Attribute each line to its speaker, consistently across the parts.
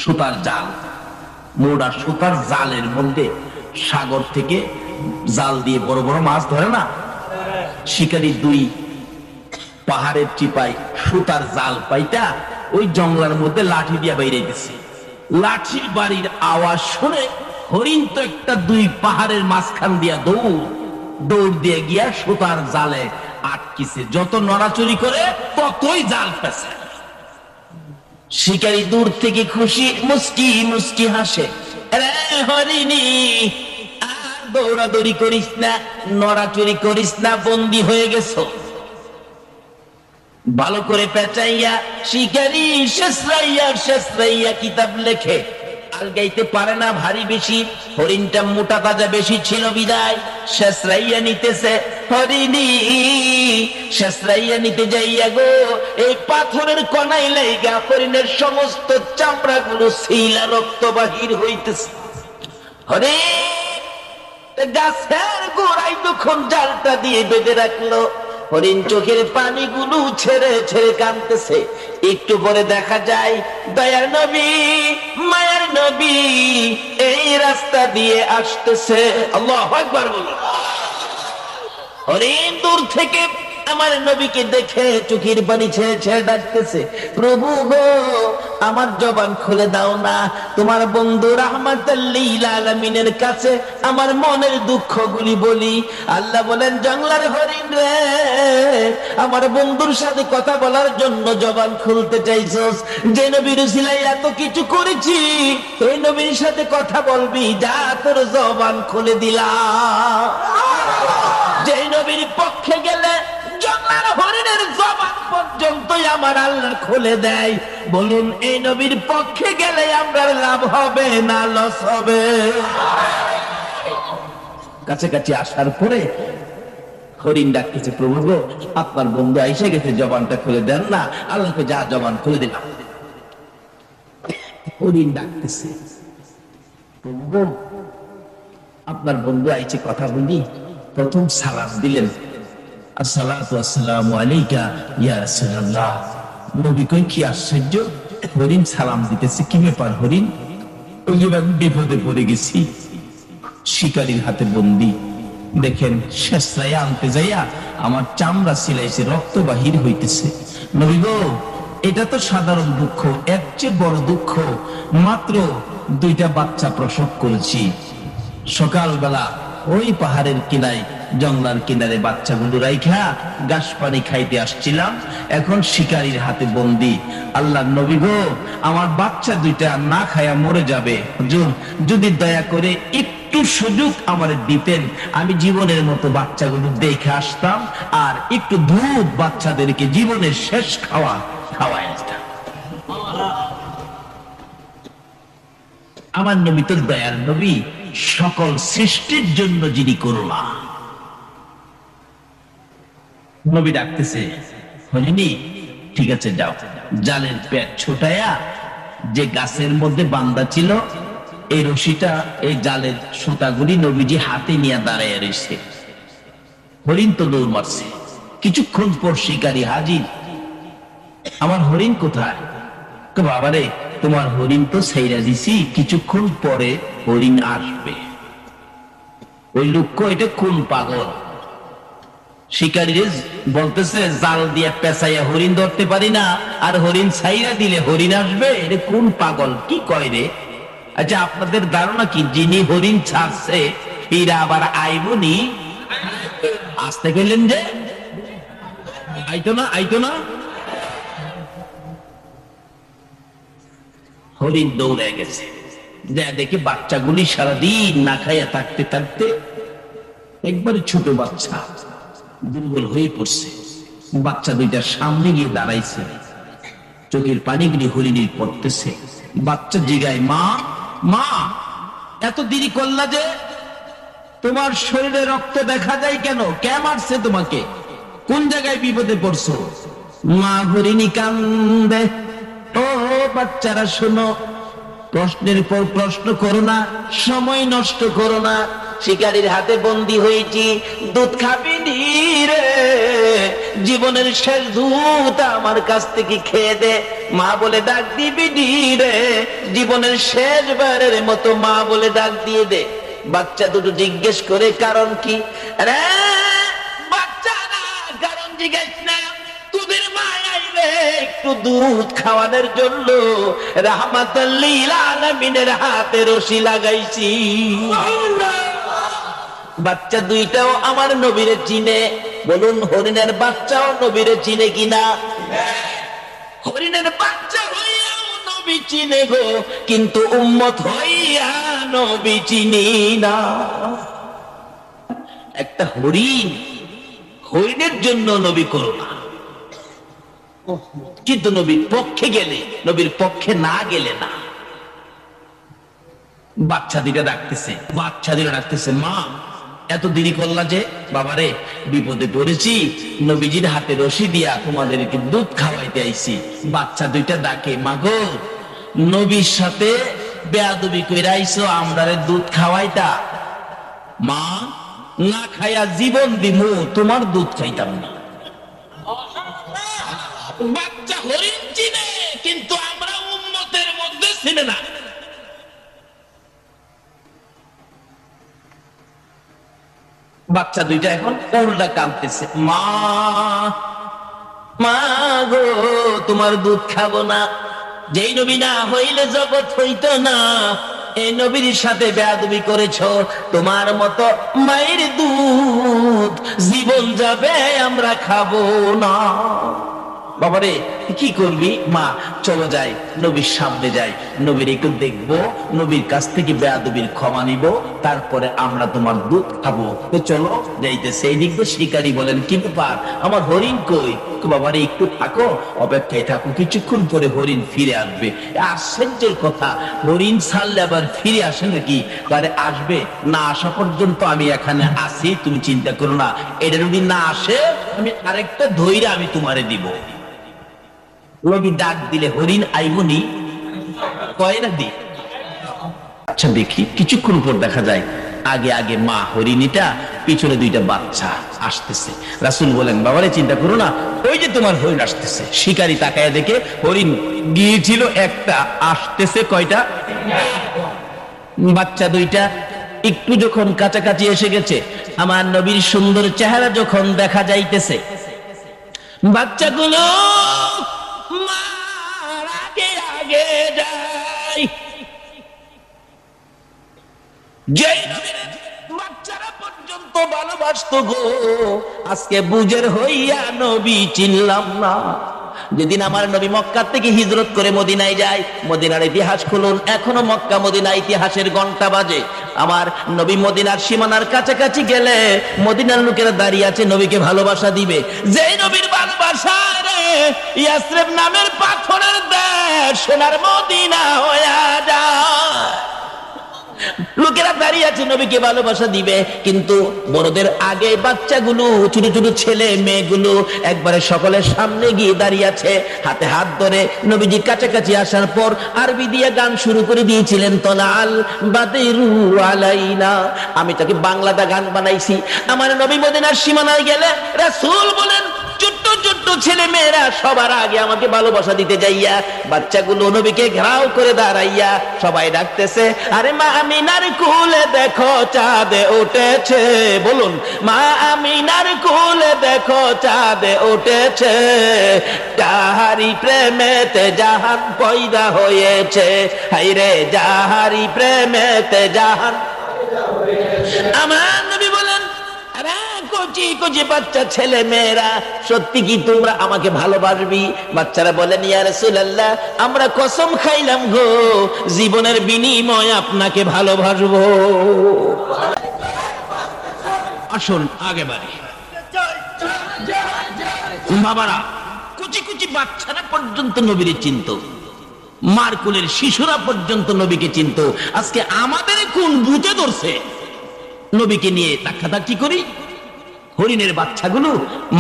Speaker 1: সুতার জাল, মোড়া সুতার জালের মধ্যে সাগর থেকে জাল দিয়ে বড় বড় মাছ ধরে না, শিকারী দুই পাহাড়ের চিপায় সুতার জাল পাইটা ওই জঙ্গলের মধ্যে লাঠি দিয়া বাইরে গেছে। লাঠির বাড়ির আওয়াজ শুনে হরিণ তো একটা দুই পাহাড়ের মাঝখান দিয়া দৌড় দিয়ে গিয়া সুতার জালে আটকিছে। যত নড়াচড়ি করে ততই জাল পেছে। শিকারী দূর থেকে খুশি মুস্কি মুস্কি হাসে, রে হরিণী আর দৌড়াদৌড়ি করিস না, নড়াচড়ি করিস না, বন্দী হয়ে গেছো। ভালো করে পেঁচাইয়া শিকারী শেষরাইয়া কিতাব লেখে। আর গাইতে পারে না ভারী বেশি, হরিণটা মোটা তাজা বেশি ছিল বিদায় শেষরাইয়া নিতেছে। হরিণী শেষরাইয়া নিতে যাইয়া গো এই পাথরের কণাই লাইগা হরিণের সমস্ত চামড়া গুলো শিলা রক্ত বাহির হইতেছে। হরিণ গাছের গোড়ায় তখন জালটা দিয়ে বেঁধে রাখলো। হরিণ চোখের পানিগুলো ছেড়ে ছেড়ে কাঁদতেছে। একটু পরে দেখা যায় দয়ার নবী মায়ার নবী এই রাস্তা দিয়ে আসতেছে। আল্লাহু আকবার বলুন। হরিণ দূর থেকে আমার নবীকে দেখে চোখের পানি ছেড়ে ছেড়ে ডাকতেছে, প্রভু গো আমার জবান খুলে দাও না, তোমার বন্ধু রাহমাতাল লিল আলামিনের কাছে আমার মনের দুঃখগুলি বলি। আল্লাহ বলেন, জঙ্গলার হরিণ রে, আমার বন্ধুর সাথে কথা বলার জন্য জবান খুলতে চাইছস, যে নবীর উসিলায় এত কিছু করেছি, এই নবীর সাথে কথা বলবি, যা তোর জবান খুলে দিলাম। যে নবীর পক্ষে গেলে জঙ্গলার হরিণের জবান পর্যন্ত আমার আল্লাহ খুলে দেয়। বলুন এই নবীর পক্ষে গেলে আমরা লাভ হবে না লস হবে? কাছাকাছি আসার পরে হরিণ ডাকতেছে, প্রভু গো আপনার বন্ধু আইসে গেছে, জবানটা খুলে দেন না। আল্লাহকে যা জবান খুলে দিলাম। হরিণ ডাকতেছে, প্রভু গো আপনার বন্ধু আইছে, কথা বলি। প্রথম সালাম দিলেন, আসসালাতু আসসালামু আলাইকা ইয়া রাসূলুল্লাহ। নবী কই কি আশ্চর্য, হরিণ সালাম দিতেছে, কি ব্যাপার হরিণ? বিপদে পড়ে গেছি, শিকারীর হাতে বন্দী। দেখেন শেষরাইয়া আনতে যাইয়া আমার চামড়া সিলাইছে, রক্ত বাহির হইতেছে। নবী গো এটা তো সাধারণ দুঃখ, এর চেয়ে বড় দুঃখ, মাত্র 2টা বাচ্চা প্রসব করেছি। সকালবেলা ওই পাহাড়ের কিনারে জঙ্গলার কিনারে বাচ্চাগুলো রাইখা ঘাস পানি খাইতে আসছিলাম, এখন শিকারীর হাতে বন্দি। আল্লাহর নবী গো আমার বাচ্চা 2টা না খায়া মরে যাবে, হুজুর যদি দয়া করে একটু সুযোগ আমার দিতেন, আমি জীবনের মতো বাচ্চাগুলো দেখে আসতাম, আর একটু দুধ বাচ্চাদেরকে জীবনের শেষ খাওয়াই আসতাম। আমার নবী তো দয়ার নবী, সকল সৃষ্টির জন্য যিনি করুণা। নবী ডাকতেছে, হরিণী ঠিক আছে যাও, জালের পেট ছোটায়া যে গাছের মধ্যে বান্দা ছিল এই রশিটা, এই জালের সুতাগুলি নবীজি হাতে নিয়ে দাঁড়ায় রয়েছে। হরিণ তো দৌড় মারছে। কিছুক্ষণ পর শিকারী হাজির। আমার হরিণ কোথায়? বাবারে তোমার হরিণ তো ছাইরা দিছি, কিছুক্ষণ পরে হরিণ আসবে। ওই লোক এটা কোন পাগল? শিকারী বলতেছে জাল দিয়ে পেঁচাইয়া হরিণ ধরতে পারি না, আর হরিণ ছাইরা দিলে হরিণ আসবে, এটা কোন পাগল কি কয় রে? আচ্ছা আপনাদের ধারণা কি যিনি হরিণ ছাড়ছে এরা আবার আইবনি? আসতে গেলেন যে আইতো না। হরিণ দৌড়ে গেছে, দেখে বাচ্চাগুলি সারাদিন না খাইয়া থাকতে থাকতে একবারে ছোট বাচ্চা দুর্বল হয়ে পড়ছে। বাচ্চা 2টার সামনে গিয়ে দাঁড়াইছে, চোখের পানিগুলি হরিণীর পড়তেছে। বাচ্চা জিগায়, মা মা এত দেরি করলা যে, তোমার শরীরে রক্ত দেখা যায় কেন? কে মারছে তোমাকে? কোন জায়গায় বিপদে পড়ছো? মা হরিণী কান্দে। ও বাচ্চারা শোনো, প্রশ্নের পর প্রশ্ন করো না, সময় নষ্ট করো না। শিকারীর হাতে বন্দী হয়েছি, দুধ খাবি রে, জীবনের শেষ দুধ আমার কাছ থেকে খেয়ে দে। মা বলে ডাক দিবি রে, জীবনের শেষবারের মতো মা বলে ডাক দিয়ে দে। বাচ্চা দুটো জিজ্ঞেস করে কারণ কি? আরে বাচ্চা না, কারণ জিজ্ঞেস না, তোদের মা আইবে একটু দুধ খাওয়ানোর জন্য, রাহমাতাল লিল আলামিনের হাতে রশি লাগাইছি। বাচ্চা দুইটাও আমার নবীরে চিনে। বলুন হরিণের বাচ্চাও নবীরে চিনে কিনা? হরিণের বাচ্চা হইয়াও নবী চিনে গো, কিন্তু উম্মত হইয়া নবী চিনি না। একটা হরিণ, হরিণের জন্য নবী করোনা, কিন্তু নবীর পক্ষে গেলে, নবীর পক্ষে না গেলে না। বাচ্চা দুইটা ডাকতেছে, মা এত দেরি করলা যে? বাবারে বিপদে পড়েছি, নবীজির হাতে রশি দিয়া তোমাদেরকে দুধ খাওয়াইতে আইছি। বাচ্চা দুইটা ডাকে, মাগো নবীর সাথে বেয়াদবি কইরা আইছো, আমরারে দুধ খাওয়াইতা। মা না খাইয়া জীবন দিমু, তোমার দুধ খাইতাম না। বাচ্চা হরিণ চিনে, কিন্তু আমরা উম্মতের মধ্যে চিনে না। বাচ্চা দুইটা এখন উল্টা কাঁদতেছে, মা মা গো তোমার দুধ খাবো না। যেই নবী না হইলে জগৎ হইতো না, এই নবীর সাথে বেয়াদবি করেছো, তোমার মতো মায়ের দুধ জীবন যাবে, আমরা খাবো না। বাবারে কি করবি? মা চলো যাই, নবীর সামনে যাই, নবীর একটু দেখবো, নবীর কাছ থেকে বেয়াদবির ক্ষমা নিব, তারপরে আমরা তোমার দুধ খাবো। তো চলো যাইতেছে। এই দিক দিয়ে শিকারী বলেন, কি ব্যাপার, আমার হরিণ কই? বাবারে একটু থাকো, অপেক্ষায় থাকো, কিছুক্ষণ পরে হরিণ ফিরে আসবে। আশ্চর্যের কথা, হরিণ ছাড়লে আবার ফিরে আসে নাকি? আরে আসবে, না আসা পর্যন্ত আমি এখানে আছি, তুমি চিন্তা করো না। এটা যদি না আসে, আমি আরেকটা ধৈর্য আমি তোমারে দিব। নবী ডাক দিলে হরিণ আইবনি, কয় না দি। আচ্ছা দেখি, কিছুক্ষণ পর দেখা যায় আগে আগে মা হরিণীটা, পিছনে দুইটা বাচ্চা আসতেছে। রাসূল বলেন, বাবারে চিন্তা করো না, ওই যে তোমার হরিণ আসতেছে। শিকারী তাকায় দেখে হরিণ গিয়েছিল একটা, আসতেছে কয়টা? বাচ্চা দুইটা। একটু যখন কাছাকাছি এসে গেছে, আমার নবীর সুন্দর চেহারা যখন দেখা যাইতেছে, বাচ্চাগুলো মার আগে আগে যায়। যেই নবীর বাচ্চারা পর্যন্ত ভালোবাসতো গো, আজকে বুঝের হইয়া নবী চিনলাম না। যেদিন আমার নবী মক্কা থেকে হিজরত করে মদিনায় যায়, মদিনার ইতিহাস খুলুন, এখনো মক্কা মদিনা ইতিহাসের ঘন্টা বাজে। আমার নবী মদিনার সীমানার কাছাকাছি গেলে মদিনার লোকেরা দাঁড়িয়ে আছে নবীকে ভালোবাসা দিবে। যেই নবীর ভালোবাসা রে ইয়াসরিব নামের পাথরের দেশ সোনার মদিনা হয়ে যায়। লোকেরা দাঁড়িয়ে আছে নবীকে ভালোবাসা দিবে, কিন্তু বড়দের আগে বাচ্চাগুলো, ছোট ছোট ছেলে মেয়েগুলো একবারে সকলের সামনে গিয়ে দাঁড়িয়ে আছে, হাতে হাত ধরে। নবীজি কাছাকাছি আসার পর আরবি দিয়ে গান শুরু করে দিয়েছিলেন, তলাল বাদরু আলাইনা। আমি তাকে বাংলাটা গান বানাইছি। আমার নবী মদিনার সীমানায় গেলে রাসূল বলেন, ছোট্ট ছোট্ট ছেলে মেয়েরা সবার আগে আমাকে ভালোবাসা দিতে যাইয়া, বাচ্চাগুলো নবীকে ঘেরাও করে দাঁড়াইয়া সবাই ডাকতেছে, আরে মা আমিনার কুলে দেখো চাঁদ উঠেছে। বলুন, মা আমিনার কুলে দেখো চাঁদ উঠেছে, যাহারি প্রেমেতে জাহান পয়দা হয়েছে। হায়রে যাহারি প্রেমেতে জাহান। আমার নবী বলেন, কচি কচি বাচ্চা ছেলে মেয়েরা, সত্যি কি তোমরা আমাকে ভালোবাসবি? বাচ্চারা বলেন, ইয়া রাসূলুল্লাহ, আমরা কসম খাইলাম গো, জীবনের বিনিময়ে আপনাকে ভালোবাসবো। আসুন আগে বাড়ি। বাবারা, কুচি কুচি বাচ্চারা পর্যন্ত নবীর চিনত, মার কোলের শিশুরা পর্যন্ত নবীকে চিনত। আজকে আমাদের কোন ভূতে ধরছে নবীকে নিয়ে ধাক্কাধাক্কি করি? হরিণের বাচ্চাগুলো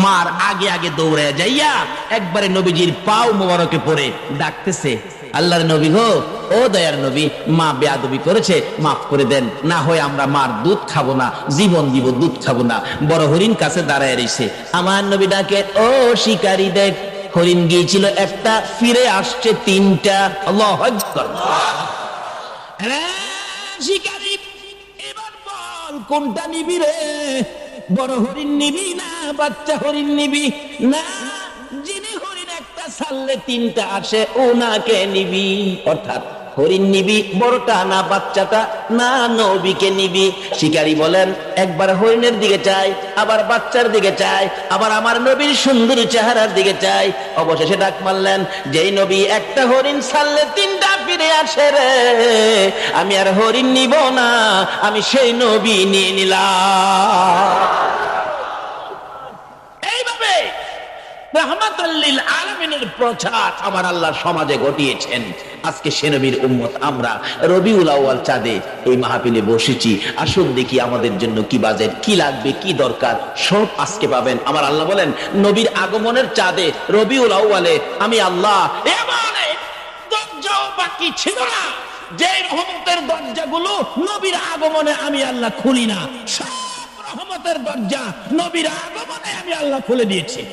Speaker 1: মার আগে আগে দৌড়ে যাইয়া একবারে নবীজির পাও মোবারকে পড়ে ডাকতেছে, আল্লাহর নবী গো, ও দয়ার নবী, মা বেয়াদবি করেছে, মাফ করে দেন, না হয় আমরা মার দুধ খাবো না, জীবন দিব, দুধ খাবো না। বড় হরিণ কাছে দাঁড়ায় রইছে। আমার নবী ডাকে, ও শিকারী দেখ, হরিণ গিয়েছিল একটা, ফিরে আসছে তিনটা। আল্লাহু আকবার। আরে শিকারী, এবার বল কোনটা নিবি রে? বড় হরিণ নিবি না বাচ্চা হরিণ নিবি? না, যিনি হরিণ একটা ছাড়লে তিনটা আসে ওনাকে নিবি। অর্থাৎ হরিণ নিবি বড়টা না বাচ্চাটা, না নবীকে নিবি। শিকারী বলেন একবার হরিণের দিকে চাই, আবার বাচ্চার দিকে চাই, আবার আমার নবীর সুন্দর চেহারার দিকে চাই। অবশেষে ডাক মারলেন, যেই নবী একটা হরিণ ছাড়লে তিনটা ফিরে আসে রে, আমি আর হরিণ নিব না, আমি সেই নবী নিয়ে নিলাম। এইভাবে রাহমাতুল লিল আলামিনের প্রচার আমার আল্লাহ সমাজে ঘটিয়েছেন। আজকে সে নবীর উম্মত আমরা রবিউল আউয়াল চাঁদে এই মাহফিলে বসেছি। আসুন দেখি আমাদের জন্য কি বাজেট, কি লাগবে, কি দরকার, সব আজকে পাবেন। আমার আল্লাহ বলেন নবীর আগমনের চাঁদে রবিউল আউয়ালে আমি আল্লাহ এবারে দরজা বাকি ছিল না, যে রহমতের দরজাগুলো নবীর আগমনে আমি আল্লাহ খুলি না, সব রহমতের দরজা নবীর আগমনে আমি আল্লাহ খুলে দিয়েছি।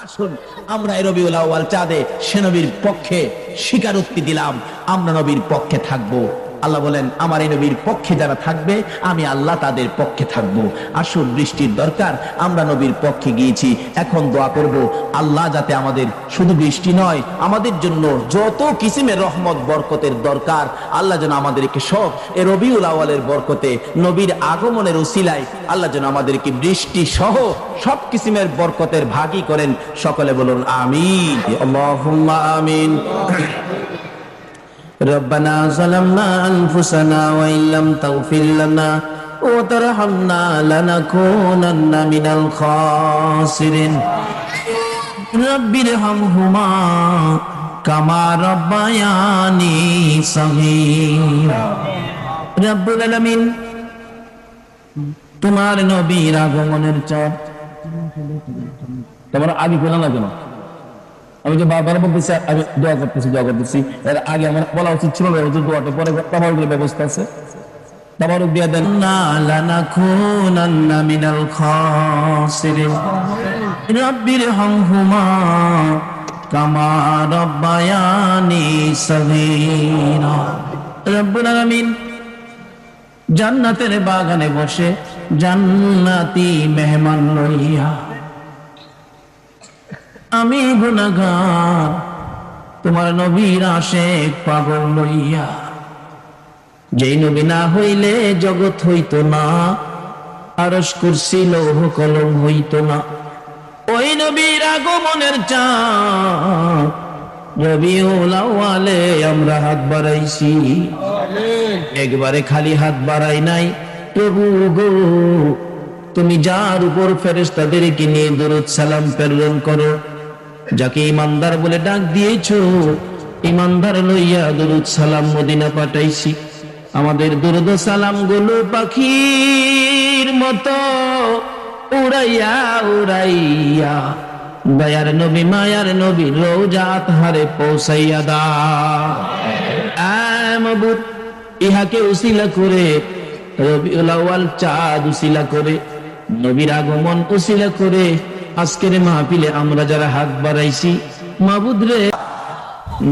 Speaker 1: আসুন আমরা এই রবিউল আউয়াল চাঁদে সে নবীর পক্ষে স্বীকারোক্তি দিলাম, আমরা নবীর পক্ষে থাকবো। আল্লাহ বলেন আমার এই নবীর পক্ষে যারা থাকবে আমি আল্লাহ তাদের পক্ষে থাকবো। আসুন বৃষ্টির দরকার, আমরা নবীর পক্ষে গিয়েছি, এখন দোয়া করব আল্লাহ যাতে আমাদের শুধু বৃষ্টি নয়, আমাদের জন্য যত কিসিমের রহমত বরকতের দরকার আল্লাহ যেন আমাদেরকে সব এই রবিউল আউয়ালের বরকতে নবীর আগমনের উসিলায় আল্লাহ যেন আমাদেরকে বৃষ্টি সহ সব কিসিমের বরকতের ভাগী করেন। সকলে বলুন আমিন, আল্লাহুম্মা আমিন। ربنا ظلمنا أنفسنا وإن لم تغفر لنا وترحمنا لنكونن من الخاسرين رب ارحمهما كما ربياني صغيرا رب العالمين তোমার নবীর আগমনের চাঁদ তোমার আগে পেলাম না কেন? আমি যে বারবার বলতেছি আমি দোয়া করতেছি, এর আগে আমার বলা উচিত ছিল না, দোয়াটা পরে তাবারুকের ব্যবস্থা আছে, তাবারুক দিয়ে দেন। না লানাকুনান্না মিনাল খাসিরিন রাব্বিরহামহুমা কামা রাব্বায়ানি সগীরা। রব্বুল আলামিন জান্নাতের বাগানে বসে জান্নাতি মেহমান লইয়া আমি গুনাহগার তোমার নবীর আশিক পাগল লইয়া, যেই নবী না হইলে জগৎ হইতো না, আরশ কুরসি লৌহ কলম হইতো না, ওই নবীর আগমনের চাঁদ রবিউল আউয়ালে আমরা হাত বাড়াইছি। একবারে খালি হাত বাড়াই নাই, প্রভু গো তুমি যার উপর ফেরেশতাদেরকে নিয়ে দরুদ সালাম প্রেরণ করো, যাকে ইমানদার বলে ডাক দিয়েছো, ইমানদার লইয়া দরুদ সালাম মদিনা পাঠাইছি। আমাদের দরুদ সালাম গুলো পাখির মতো উড়াইয়া উড়াইয়া দয়ার নবী মায়ার নবী রওজাত হারে পৌঁছাইয়া দাও। মাবুদ ইহাকে উসিলা করে রবিউল আউয়াল চাঁদ উসিলা করে নবীর আগমন উসিলা করে আজকের মাহফিলে আমরা যারা হাত বাড়াইছি, মাবুদ রে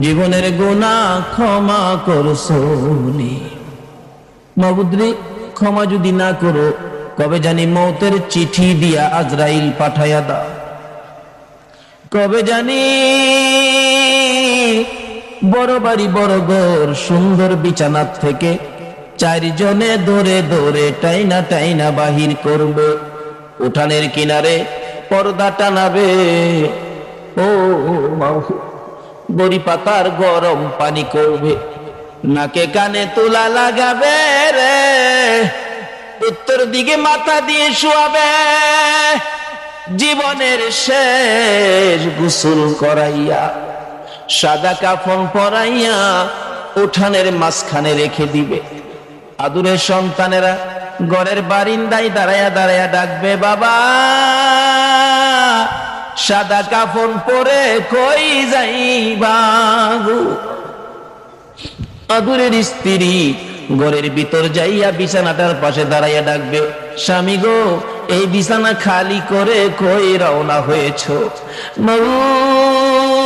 Speaker 1: জীবনের গুনাহ ক্ষমা করছনি, মাবুদ রে ক্ষমা যদি না করো কবে জানি মৌতের চিঠি দিয়া আজরাইল পাঠাইয়া দাও, কবে জানি বড় বাড়ি বড় ঘর সুন্দর বিছানার থেকে চারজনে ধরে ধরে টাইনা টাইনা বাহির করবে, উঠানের কিনারে পর্দা টানাবে, ও বড়ি পাতার গরম পানি করবে, নাকে কানে তুলা লাগাবে রে, উত্তর দিকে মাথা দিয়ে শোয়াবে, জীবনের শেষ গোসল করাইয়া সাদা কাফন পরাইয়া উঠানের মাঝখানে রেখে দিবে। আদুরের সন্তানেরা ঘরের বারিন্দায় দাঁড়ায়া দাঁড়ায়া ডাকবে, বাবা সাদা কাফন পরে কই যাইবা গো। আদুরের স্ত্রী ঘরের ভিতর যাইয়া বিছানাটার পাশে দাঁড়াইয়া ডাকবে, স্বামী গো এই বিছানা খালি করে কই রওনা হয়েছো? মাবুদ,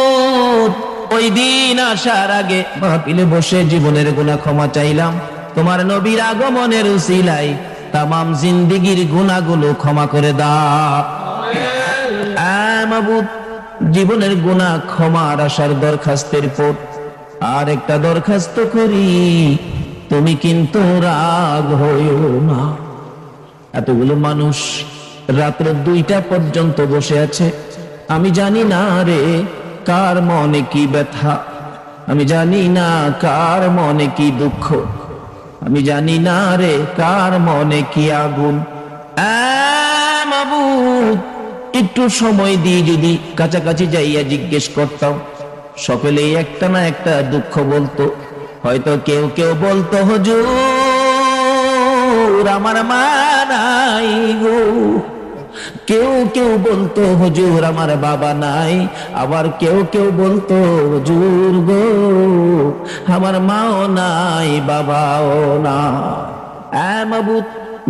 Speaker 1: ওই দিন আসার আগে মাহফিলে বসে জীবনের গুনাহ ক্ষমা চাইলাম, তোমার নবীর আগমনের উসিলায় তামাম জিন্দেগীর গুনাহগুলো ক্ষমা করে দাও। মাবুদ, জীবনের গুনাহ ক্ষমার আসার দরখাস্তের পর আর একটা দরখাস্ত করি, তুমি কিন্তু রাগ হইও না। এতগুলো মানুষ রাত্র 2টা পর্যন্ত বসে আছে, আমি জানি না রে কার মনে কি ব্যথা, আমি জানি না কার মনে কি দুঃখ, আমি জানি না রে কার মনে কি আগুন। মাবুদ, একটু সময় দিয়ে যদি কাছাকাছি যাইয়া জিজ্ঞেস করতাম, সকলেই একটা না একটা দুঃখ বলতো। হয়তো কেউ কেউ বলতো, হুজুর আমার মা নাই গো, কেউ কেউ বলতো হুজুর আমার বাবা নাই, আবার কেউ কেউ বলতো হুজুর গো আমার মাও নাই বাবাও না। মাবুদ,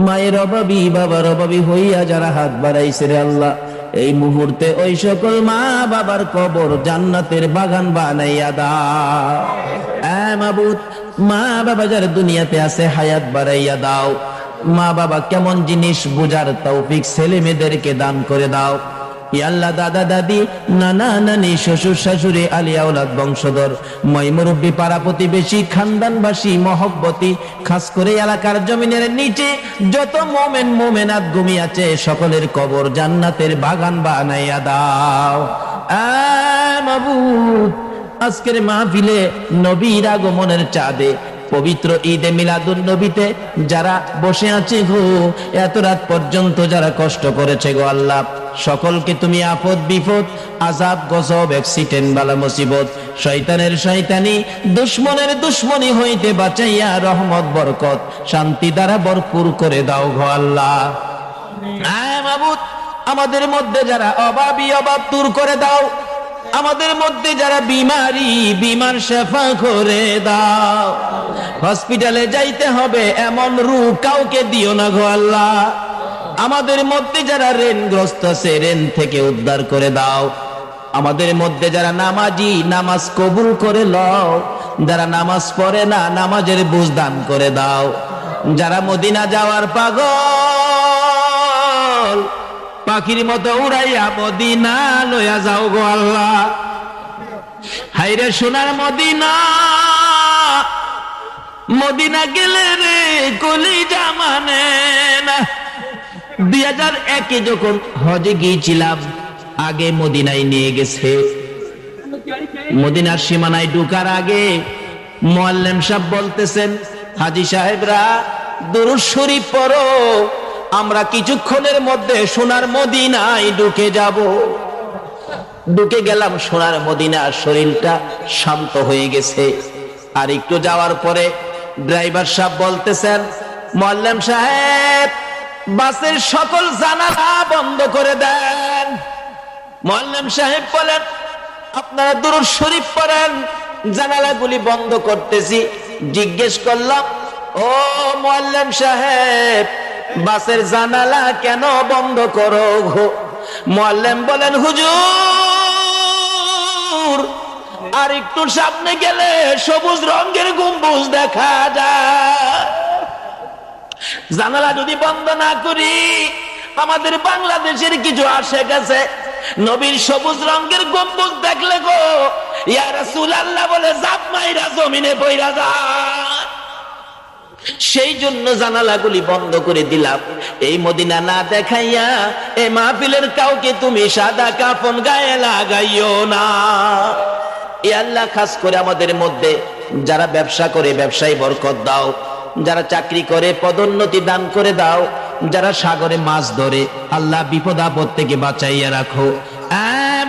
Speaker 1: মায়ের অভাবী বাবার অভাবী হইয়া যারা হাত বাড়াইছে রে আল্লাহ, এই মুহূর্তে ওই সকল মা বাবার কবর জান্নাতের বাগান বানাইয়া দাও। মাবুদ, মা বাবা যারা দুনিয়াতে আছে হায়াত বাড়াইয়া দাও। মা বাবা কেমন জিনিস বুঝার তৌফিক ছেলে মেয়েদেরকে দান করে দাও। ইয়া আল্লাহ, দাদা দাদি, নানা নানি, শ্বশুর শাশুড়ি, আলিয়া ওলাদ, বংশধর, মই মুরব্বী, পাড়া প্রতিবেশী, খানদানবাসী, মহব্বতী, খাস করে এলাকার জমিনের নিচে যত মোমেন মোমেনাত ঘুমিয়ে আছে সকলের কবর জান্নাতের বাগান বানাইয়া দাও। মাবুদ, আজকের মাহফিলে নবীর আগমনের চাঁদে পবিত্র ঈদে মিলাদুন নবীতে যারা বসে আছে গো, এত রাত পর্যন্ত যারা কষ্ট করেছে গো আল্লাহ, সকলকে তুমি আপদ বিপদ, আযাব গজব, অ্যাক্সিডেন্ট, বালা মুসিবত, শয়তানের শয়তানি, দুশমনের দুশমনি হইতে বাঁচাইয়া রহমত বরকত শান্তি দ্বারা ভরপুর করে দাও গো আল্লাহ। মাবুদ, আমাদের মধ্যে যারা অভাবী অভাব দূর করে দাও, আমাদের মধ্যে যারা বিমারি বিমার শেফা করে দাও। হসপিটালে যাইতে হবে এমন রোগ কাউকে দিও না গো আল্লাহ। আমাদের মধ্যে যারা ঋণগ্রস্ত আছে ঋণ থেকে উদ্ধার করে দাও। আমাদের মধ্যে যারা নামাজি নামাজ কবুল করে লও, যারা নামাজ পড়ে না নামাজের বুঝ দান করে দাও। যারা মদিনা যাওয়ার পাগল, পাখির মতো উড়াইয়া মদিনা লইয়া যাও গো আল্লাহ। হাইরে সোনার মদিনা, মদিনা গেলে রে কলিজা মানে না। 2001-এ যখন হজে গিয়েছিলাম, আগে মদিনায় নিয়ে গেছে। মদিনার সীমানায় ঢুকার আগে মুআল্লিম সাহেব বলতেছেন, হাজী সাহেবরা দুরূদ শরীফ পড়ো, আমরা কিছুক্ষণের মধ্যে সোনার মদিনায় ঢুকে যাব। ঢুকে গেলাম সোনার মদিনা, শরীরটা শান্ত হয়ে গেছে। আর একটু যাওয়ার পরে ড্রাইভার সাহেব বলতেছেন, মুআল্লিম সাহেব বাসের সকল জানালা বন্ধ করে দেন। মুআল্লিম সাহেব বলেন, আপনারা দুরূদ শরীফ পড়েন, জানালাগুলি বন্ধ করতেছি। জিজ্ঞেস করলাম, ও মুআল্লিম সাহেব বাসের জানালা কেন বন্ধ করো গো? মুআল্লিম বলেন, হুজুর আর একটু সামনে গেলে সবুজ রঙের গম্বুজ দেখা যায়। জানালা যদি বন্ধ না করি আমাদের বাংলাদেশের কিছু আশেক আছে নবীর সবুজ রঙের গম্বুজ দেখলে গো ইয়া রাসূলুল্লাহ বলে জাপ মাইরা জমিনে পইরা যায়। সেই জন্য জানালাগুলি বন্ধ করে দিলাম। এই মদিনা না দেখাইয়া এই মাহফিলের কাউকে তুমি সাদা কাফন গায়ে লাগাইও না। এ আল্লাহ, খাস করে আমাদের মধ্যে যারা ব্যবসা করে ব্যবসায় বরকত দাও, যারা চাকরি করে পদোন্নতি দান করে দাও, যারা সাগরে মাছ ধরে আল্লাহ বিপদ আপদ থেকে বাঁচাইয়া রাখো।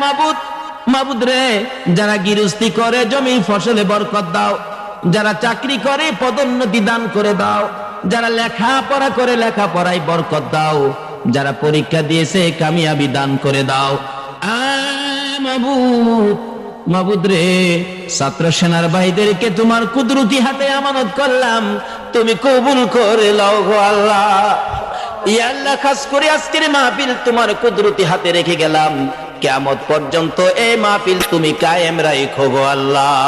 Speaker 1: মাবুদ, মাবুদ রে, যারা গৃহস্থী করে জমির ফসলে বরকত দাও, যারা চাকরি করে পদোন্নতি দান করে দাও, যারা লেখাপড়া করে লেখাপড়ায় বরকত দাও, যারা পরীক্ষা দিয়েছে কামিয়াবি দান করে দাও। মাবুদ, মাবুদ রে, ছাত্র সেনার ভাইদেরকে তোমার কুদরতি হাতে আমানত করলাম, তুমি কবুল করে লও গো আল্লাহ। ইয়া আল্লাহ, খাস করে আজকের মাহফিল তোমার কুদরতি হাতে রেখে গেলাম, কিয়ামত পর্যন্ত এই মাহফিল তুমি কায়েম রাখো গো আল্লাহ।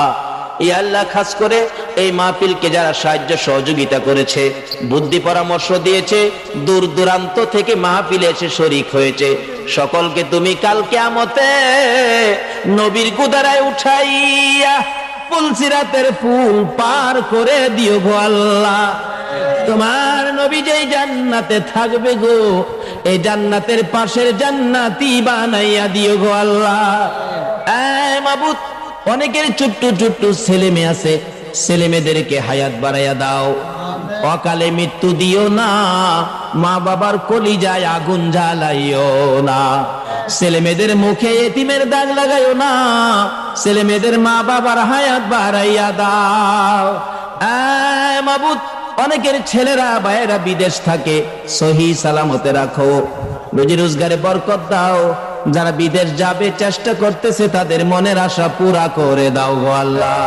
Speaker 1: ইয়া আল্লাহ, খাস করে এই মাহফিলকে যারা সাহায্য সহযোগিতা করেছে, বুদ্ধি পরামর্শ দিয়েছে, দূর দূরান্ত থেকে মাহফিলে এসে শরীক হয়েছে, সকলকে তুমি কাল কিয়ামতে নবীর কুদারায় উঠাইয়া পুলসিরাতের পুল পার করে দিও গো আল্লাহ। তোমার নবী যেই জান্নাতে থাকবে গো, এই জান্নাতের পাশের জান্নাতি বানাইয়া দিও গো আল্লাহ। মাবুদ, অনেকের ছোট্ট ছোট্ট ছেলে মেয়ে আছে, ছেলে মেয়েদেরকে হায়াত বাড়াইয়া দাও, অকালে মৃত্যু দিও না, মা বাবার কলিজায় আগুন জ্বালাইও না, ছেলে মেয়েদের মুখে এতিমের দাগ লাগাইও না, ছেলে মেয়েদের মা বাবার হায়াত বাড়াইয়া দাও। মাবুদ, অনেকের ছেলেরা ভাইয়েরা বিদেশ থাকে, সহি সালামতে রাখো, রুজি রোজগারে বরকত দাও, যারা বিদেশ যাবে চেষ্টা করতেছে তাদের মনের আশা পুরা করে দাও গো আল্লাহ।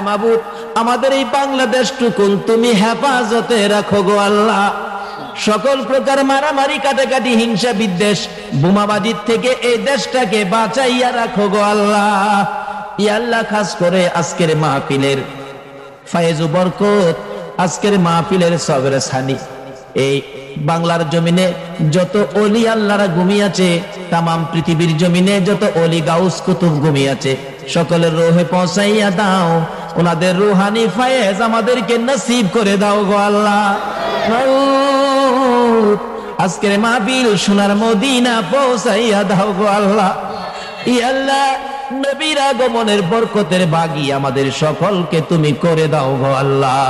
Speaker 1: মাবুদ, আমাদের এই বাংলাদেশ টুকুন তুমি হেফাজতে রাখো গো আল্লাহ। সকল প্রকার মারামারি, কাটাকাটি, হিংসা, বিদ্বেষ, বোমাবাজির থেকে এই দেশটাকে বাঁচাইয়া রাখো গো আল্লাহ। ইয়া আল্লাহ, খাস করে আজকের মাহফিলের ফায়েজ ও বরকত, আজকের মাহফিলের সবের সানি, এই বাংলার জমিনে যত ওলি আল্লাহরা ঘুমিয়েছে, তামাম পৃথিবীর জমিনে যত ওলি গাউস কুতুব ঘুমিয়েছে, সকলের রোহে পৌঁছাইয়া দাও, ওনাদের রুহানি ফায়েজ আমাদেরকে নসিব করে দাও গো আল্লাহ। আজকের মাহফিল সোনার মদিনা পৌঁছাইয়া দাও গো আল্লাহ। ইয়া আল্লাহ, নবীর আগমনের বরকতের বাগী আমাদের সকলকে তুমি করে দাও গো আল্লাহ।